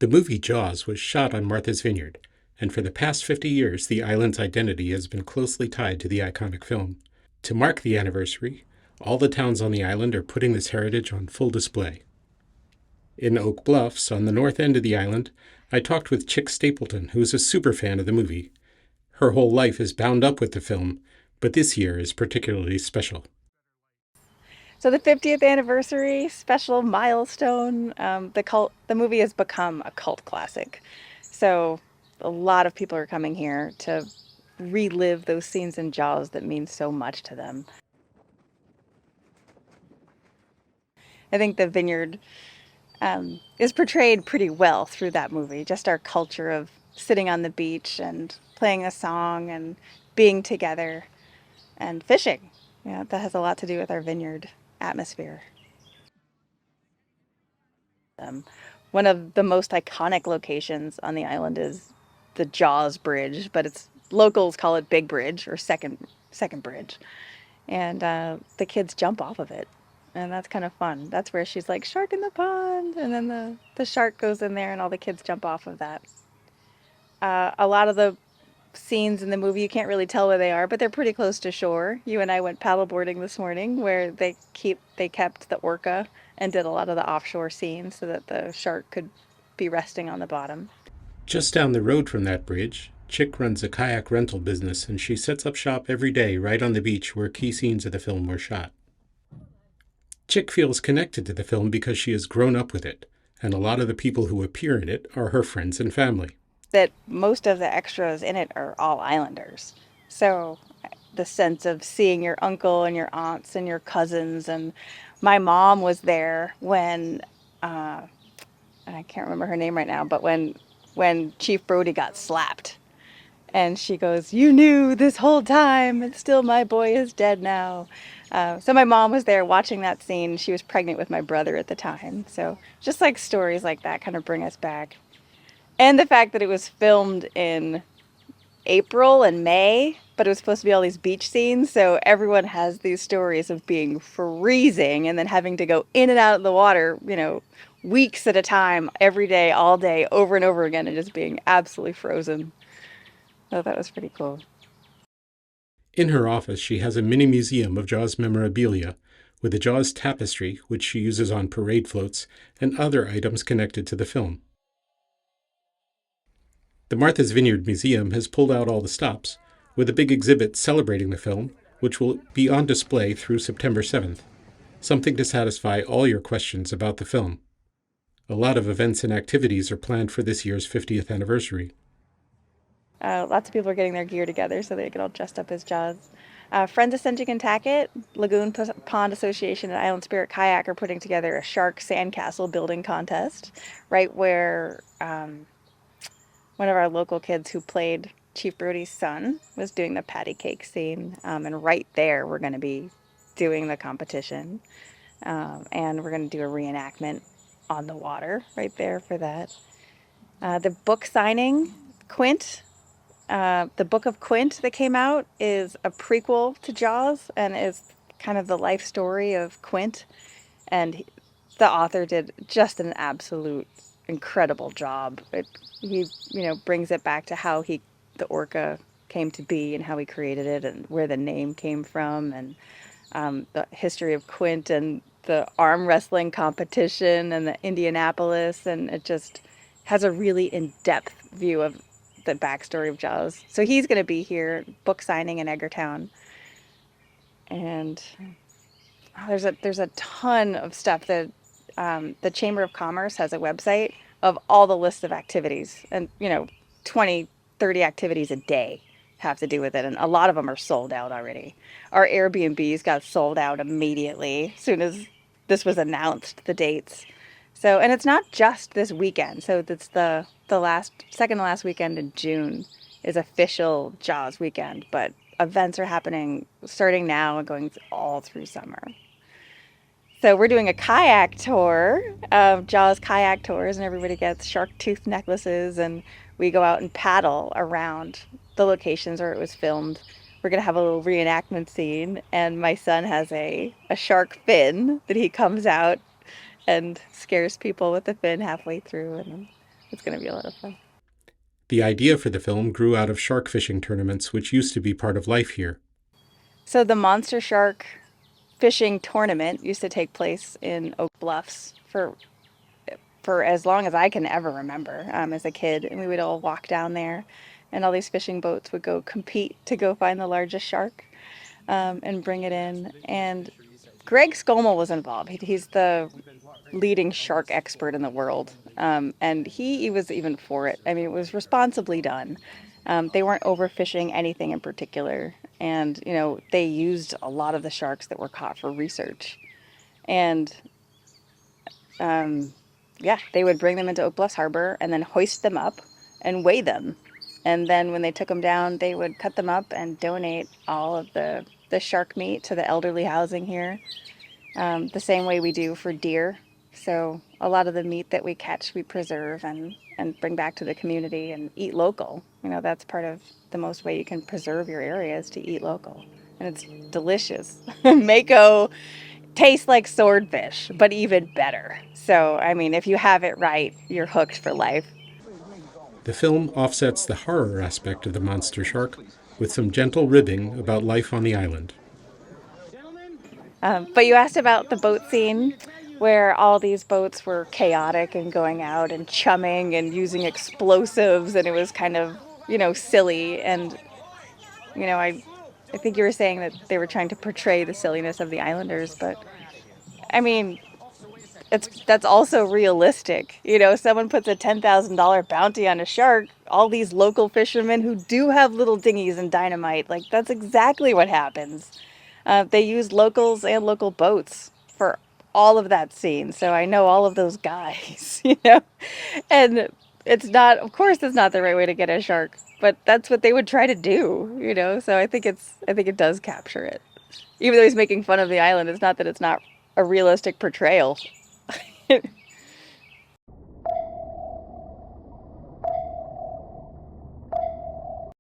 The movie Jaws was shot on Martha's Vineyard, and for the past 50 years, the island's identity has been closely tied to the iconic film. To mark the anniversary, all the towns on the island are putting this heritage on full display. In Oak Bluffs, on the north end of the island, I talked with Chick Stapleton, who is a super fan of the movie. Her whole life is bound up with the film, but this year is particularly special. So the 50th anniversary special milestone. The movie has become a cult classic. So a lot of people are coming here to relive those scenes in Jaws that mean so much to them. I think the Vineyard is portrayed pretty well through that movie. Just our culture of sitting on the beach and playing a song and being together and fishing. Yeah, that has a lot to do with our vineyard atmosphere. Um, One of the most iconic locations on the island is the Jaws Bridge, but it's locals call it Big Bridge or Second Bridge, and the kids jump off of it, and that's kind of fun. That's where she's like shark in the pond, and then the shark goes in there, and all the kids jump off of that. A lot of the scenes in the movie you can't really tell where they are, but they're pretty close to shore. You and I went paddleboarding this morning where they kept the orca and did a lot of the offshore scenes so that the shark could be resting on the bottom. Just down the road from that bridge, Chick runs a kayak rental business, and she sets up shop every day right on the beach where key scenes of the film were shot. Chick feels connected to the film because she has grown up with it, and a lot of the people who appear in it are her friends and family. That most of the extras in it are all islanders. So the sense of seeing your uncle and your aunts and your cousins, and my mom was there when I can't remember her name right now, but when Chief Brody got slapped, and she goes, "You knew this whole time, and still my boy is dead now." So my mom was there watching that scene. She was pregnant with my brother at the time. So just like stories like that kind of bring us back. And the fact that it was filmed in April and May, but it was supposed to be all these beach scenes. So everyone has these stories of being freezing and then having to go in and out of the water, weeks at a time, every day, all day, over and over again, and just being absolutely frozen. So that was pretty cool. In her office, she has a mini museum of Jaws memorabilia with a Jaws tapestry, which she uses on parade floats, and other items connected to the film. The Martha's Vineyard Museum has pulled out all the stops, with a big exhibit celebrating the film, which will be on display through September 7th, something to satisfy all your questions about the film. A lot of events and activities are planned for this year's 50th anniversary. Lots of people are getting their gear together so they get all dressed up as Jaws. Friends of Kentucket, Pond Association, and Island Spirit Kayak are putting together a shark sandcastle building contest right where one of our local kids who played Chief Brody's son was doing the patty cake scene. And right there, we're going to be doing the competition. And we're going to do a reenactment on the water right there for that. The book signing, Quint, the Book of Quint that came out is a prequel to Jaws and is kind of the life story of Quint. And the author did just an absolute incredible job. He brings it back to how the orca came to be and how he created it and where the name came from, and the history of Quint and the arm wrestling competition and the Indianapolis, and it just has a really in-depth view of the backstory of Jaws. So he's going to be here, book signing in Eggertown, and there's a ton of stuff that the Chamber of Commerce has a website of all the lists of activities, and 20, 30 activities a day have to do with it, and a lot of them are sold out already. Our Airbnbs got sold out immediately as soon as this was announced, the dates. So, and it's not just this weekend. So it's the second to last weekend in June is official Jaws weekend, but events are happening starting now and going all through summer. So we're doing a kayak tour of Jaws kayak tours, and everybody gets shark tooth necklaces, and we go out and paddle around the locations where it was filmed. We're gonna have a little reenactment scene, and my son has a shark fin that he comes out and scares people with the fin halfway through, and It's going to be a lot of fun. The idea for the film grew out of shark fishing tournaments, which used to be part of life here. So the monster shark fishing tournament used to take place in Oak Bluffs for as long as I can ever remember as a kid. And we would all walk down there, and all these fishing boats would go compete to go find the largest shark and bring it in. And Greg Scommel was involved. He's the leading shark expert in the world. And he was even for it. I mean, it was responsibly done. They weren't overfishing anything in particular. And, they used a lot of the sharks that were caught for research. And yeah, they would bring them into Oak Bluffs Harbor and then hoist them up and weigh them. And then when they took them down, they would cut them up and donate all of the shark meat to the elderly housing here, the same way we do for deer. So a lot of the meat that we catch, we preserve and bring back to the community and eat local. That's part of the most way you can preserve your area is to eat local. And it's delicious. Mako tastes like swordfish, but even better. So, I mean, if you have it right, you're hooked for life. The film offsets the horror aspect of the monster shark with some gentle ribbing about life on the island. But you asked about the boat scene where all these boats were chaotic and going out and chumming and using explosives, and it was kind of, silly. And, I think you were saying that they were trying to portray the silliness of the islanders, but I mean, that's also realistic. Someone puts a $10,000 bounty on a shark, all these local fishermen who do have little dinghies and dynamite, like that's exactly what happens. They use locals and local boats for all of that scene. So I know all of those guys, and of course it's not the right way to get a shark, but that's what they would try to do. So I think it does capture it. Even though he's making fun of the island, it's not that it's not a realistic portrayal.